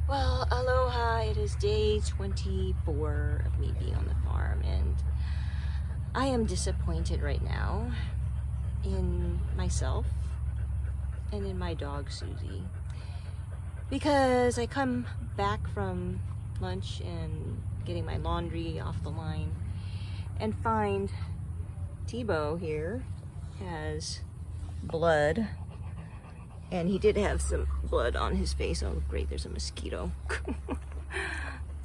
Well, aloha. It is day 24 of me being on the farm, and I am disappointed right now in myself and in my dog Susie, because I come back from lunch and getting my laundry off the line and find Tebow here has blood, and he did have some blood on his face. Oh great, there's a mosquito.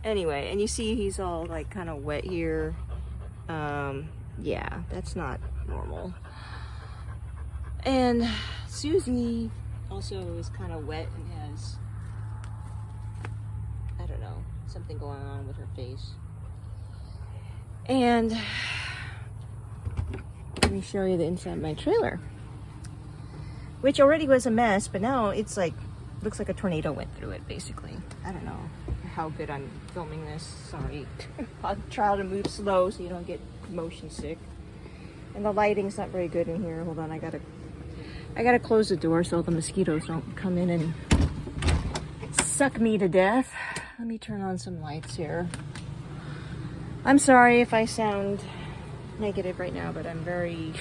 Anyway, and you see he's all like kind of wet here. Yeah, that's not normal. And Susie also is kind of wet and has, I don't know, something going on with her face. And let me show you the inside of my trailer, which already was a mess, but now it's like, looks like a tornado went through it, basically. I don't know how good I'm filming this, sorry. I'll try to move slow so you don't get motion sick. And the lighting's not very good in here. Hold on, I gotta close the door so the mosquitoes don't come in and suck me to death. Let me turn on some lights here. I'm sorry if I sound negative right now, but I'm very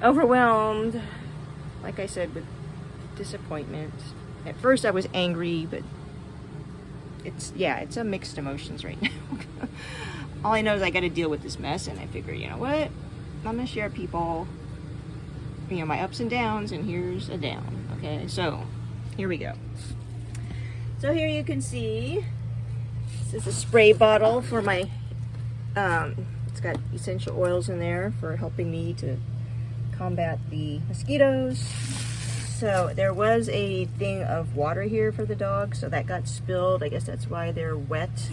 overwhelmed, like I said, with disappointment. At first I was angry, but it's a mixed emotions right now. All I know is I got to deal with this mess, and I figure, you know what, I'm gonna share people, you know, my ups and downs, and here's a down. Okay, so here we go. So here you can see this is a spray bottle for my it's got essential oils in there for helping me to combat the mosquitoes. So there was a thing of water here for the dogs, so that got spilled. I guess that's why they're wet.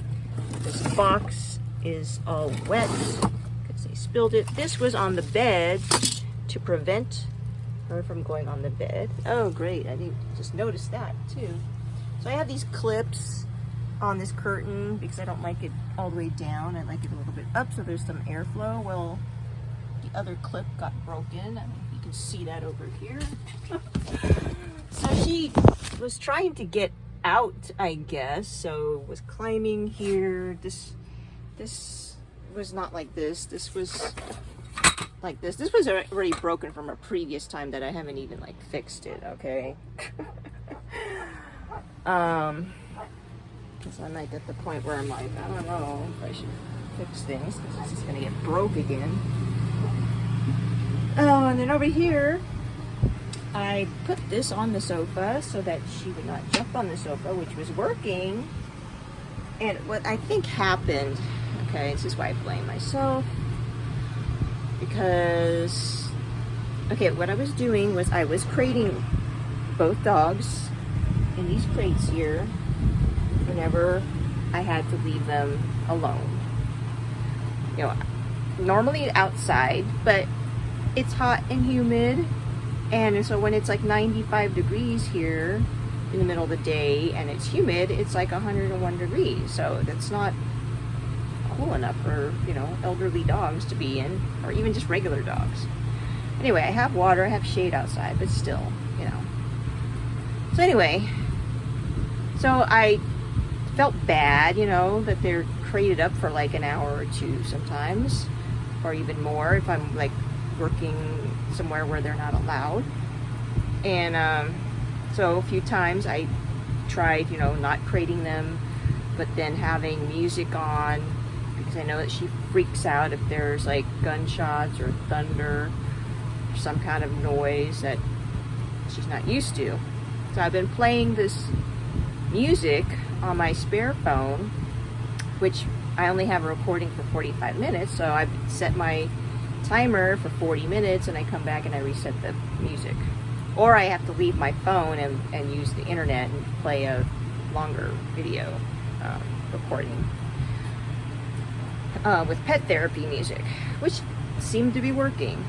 This box is all wet because they spilled it. This was on the bed to prevent her from going on the bed. Oh great, I didn't just notice that too. So I have these clips on this curtain because I don't like it all the way down. I like it a little bit up so there's some airflow. Well, the other clip got broken. I don't know if you can see that over here. So she was trying to get out, I guess. So was climbing here. This was not like this. This was like this. This was already broken from a previous time that I haven't even like fixed it, okay? Because I'm like at the point where I'm like, I don't know if I should fix things because it's just gonna get broke again. Oh, and then over here, I put this on the sofa so that she would not jump on the sofa, which was working. And what I think happened, okay, this is why I blame myself, because, okay, what I was doing was I was crating both dogs in these crates here whenever I had to leave them alone. You know, normally outside, but it's hot and humid, and so when it's like 95 degrees here in the middle of the day and it's humid, it's like 101 degrees. So that's not cool enough for, you know, elderly dogs to be in, or even just regular dogs. Anyway, I have water, I have shade outside, but still, you know. So anyway, so I felt bad, you know, that they're crated up for like an hour or two sometimes, or even more if I'm like working somewhere where they're not allowed. And so a few times I tried, you know, not crating them, but then having music on, because I know that she freaks out if there's like gunshots or thunder or some kind of noise that she's not used to. So I've been playing this music on my spare phone, which I only have a recording for 45 minutes, so I've set my timer for 40 minutes and I come back and I reset the music. Or I have to leave my phone and use the internet and play a longer video recording with pet therapy music, which seemed to be working.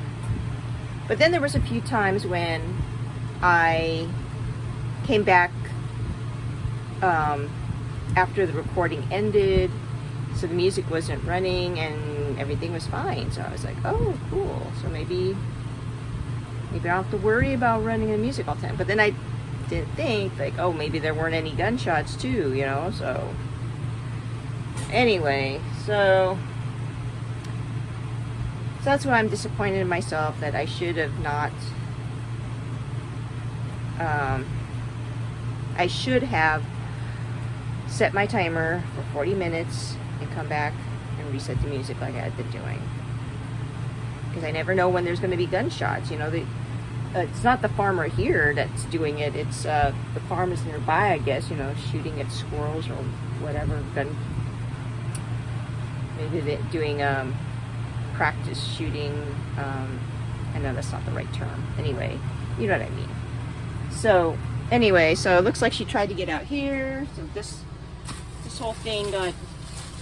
But then there was a few times when I came back after the recording ended, so the music wasn't running and everything was fine. So I was like, oh, cool. So maybe I don't have to worry about running the music all the time. But then I didn't think, like, oh, maybe there weren't any gunshots too, you know, so. Anyway, so that's why I'm disappointed in myself, that I should have not, I should have set my timer for 40 minutes and come back and reset the music like I had been doing. Because I never know when there's going to be gunshots, you know. It's not the farmer here that's doing it, it's the farmers nearby, I guess, you know, shooting at squirrels or whatever. Maybe they're doing practice shooting. I know that's not the right term. Anyway, you know what I mean. So anyway, so it looks like she tried to get out here. So this whole thing got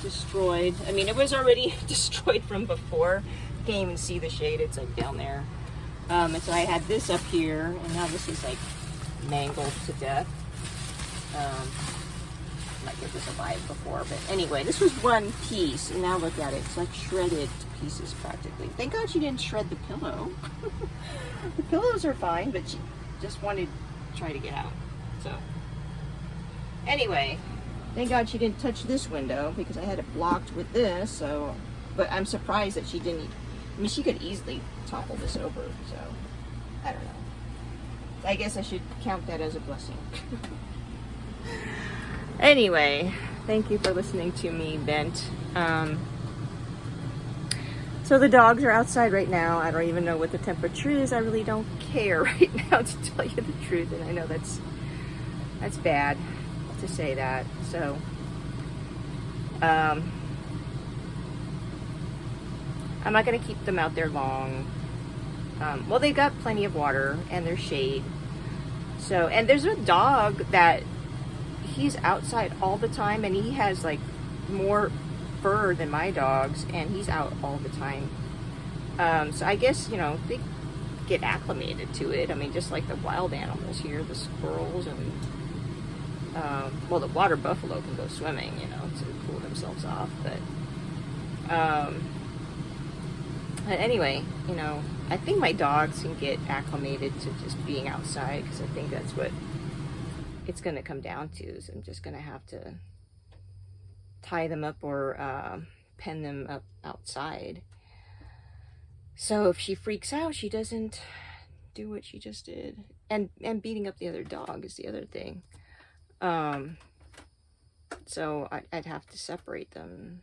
destroyed. I mean, it was already destroyed from before. You can't even see the shade. It's like down there. And so I had this up here, and now this is like mangled to death. Might give this a vibe before, but anyway, this was one piece, and now look at it. It's like shredded to pieces practically. Thank God she didn't shred the pillow. The pillows are fine, but she just wanted to try to get out. So anyway, thank God she didn't touch this window, because I had it blocked with this. So, but I'm surprised that she didn't. I mean, she could easily topple this over, so I don't know. I guess I should count that as a blessing. Anyway, thank you for listening to me vent. So the dogs are outside right now. I don't even know what the temperature is. I really don't care right now, to tell you the truth, and I know that's bad to say that. So I'm not going to keep them out there long. Well, they've got plenty of water and there's shade. So, and there's a dog that he's outside all the time, and he has like more fur than my dogs, and he's out all the time. So I guess, you know, they get acclimated to it. I mean, just like the wild animals here, the squirrels and, well, the water buffalo can go swimming, you know, to cool themselves off, but anyway, you know, I think my dogs can get acclimated to just being outside, because I think that's what it's going to come down to. So I'm just going to have to tie them up or pen them up outside. So if she freaks out, she doesn't do what she just did. And beating up the other dog is the other thing. So I'd have to separate them.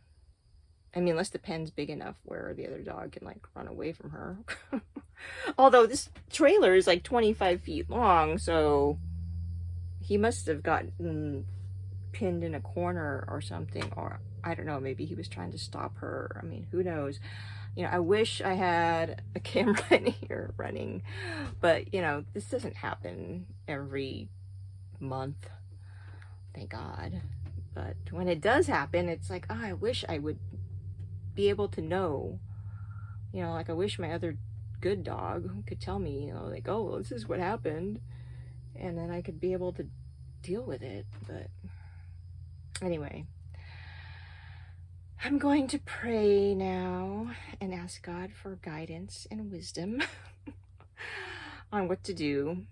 I mean, unless the pen's big enough where the other dog can, like, run away from her. Although this trailer is, like, 25 feet long, so he must have gotten pinned in a corner or something. Or, I don't know, maybe he was trying to stop her. I mean, who knows? You know, I wish I had a camera in here running. But, you know, this doesn't happen every month. Thank God. But when it does happen, it's like, oh, I wish I would be able to know, you know, like I wish my other good dog could tell me, you know, like, oh, well, this is what happened, and then I could be able to deal with it. But anyway, I'm going to pray now and ask God for guidance and wisdom on what to do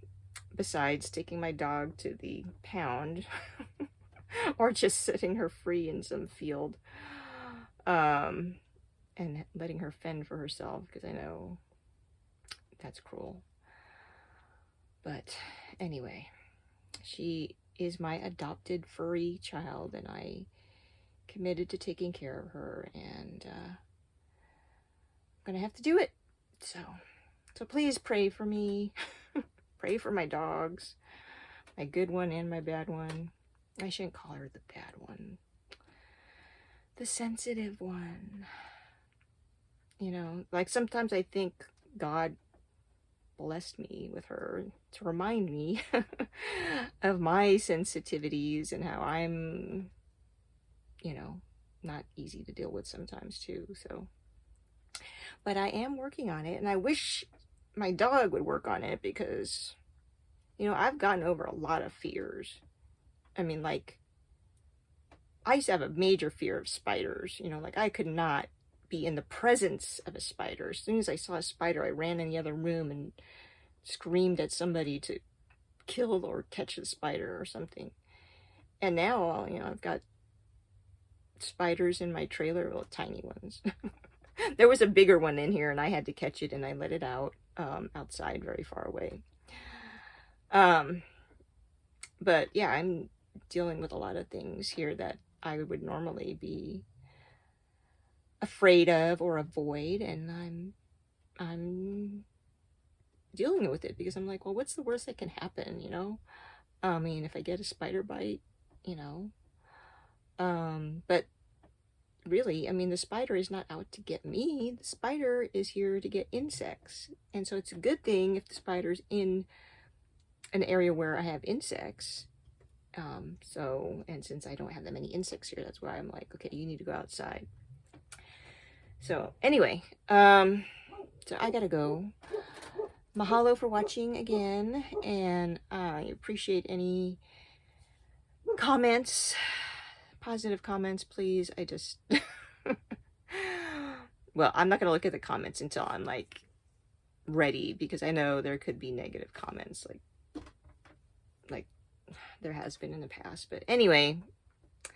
besides taking my dog to the pound or just setting her free in some field. And letting her fend for herself, because I know that's cruel. But anyway, she is my adopted furry child, and I committed to taking care of her, and I'm gonna have to do it. So please pray for me. Pray for my dogs, my good one and my bad one. I shouldn't call her the bad one. The sensitive one. You know, like sometimes I think God blessed me with her to remind me of my sensitivities and how I'm, you know, not easy to deal with sometimes too. So, but I am working on it, and I wish my dog would work on it, because, you know, I've gotten over a lot of fears. I mean, like, I used to have a major fear of spiders. You know, like, I could not be in the presence of a spider. As soon as I saw a spider, I ran in the other room and screamed at somebody to kill or catch a spider or something. And now, you know, I've got spiders in my trailer, little tiny ones. There was a bigger one in here and I had to catch it and I let it out outside very far away. But yeah, I'm dealing with a lot of things here that I would normally be afraid of or avoid, and I'm dealing with it because I'm like, well, what's the worst that can happen, you know? I mean, if I get a spider bite, you know, but really, I mean, the spider is not out to get me. The spider is here to get insects. And so it's a good thing if the spider's in an area where I have insects. And since I don't have that many insects here, that's why I'm like, okay, you need to go outside. So anyway, so I gotta go. Mahalo for watching again, and I appreciate any comments, positive comments, please. I just, well, I'm not gonna look at the comments until I'm like ready, because I know there could be negative comments, like there has been in the past. But anyway, I'm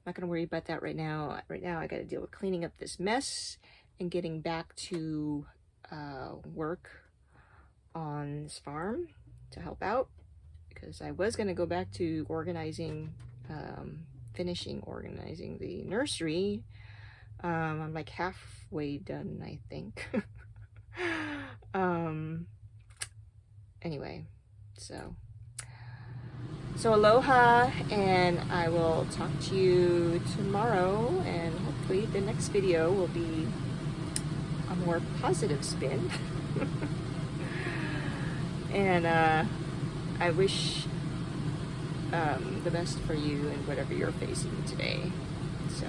not gonna worry about that right now. Right now, I gotta deal with cleaning up this mess and getting back to work on this farm to help out, because I was gonna go back to organizing, finishing organizing the nursery. I'm like halfway done, I think. Anyway, so aloha, and I will talk to you tomorrow, and hopefully the next video will be a more positive spin. And I wish the best for you and whatever you're facing today. So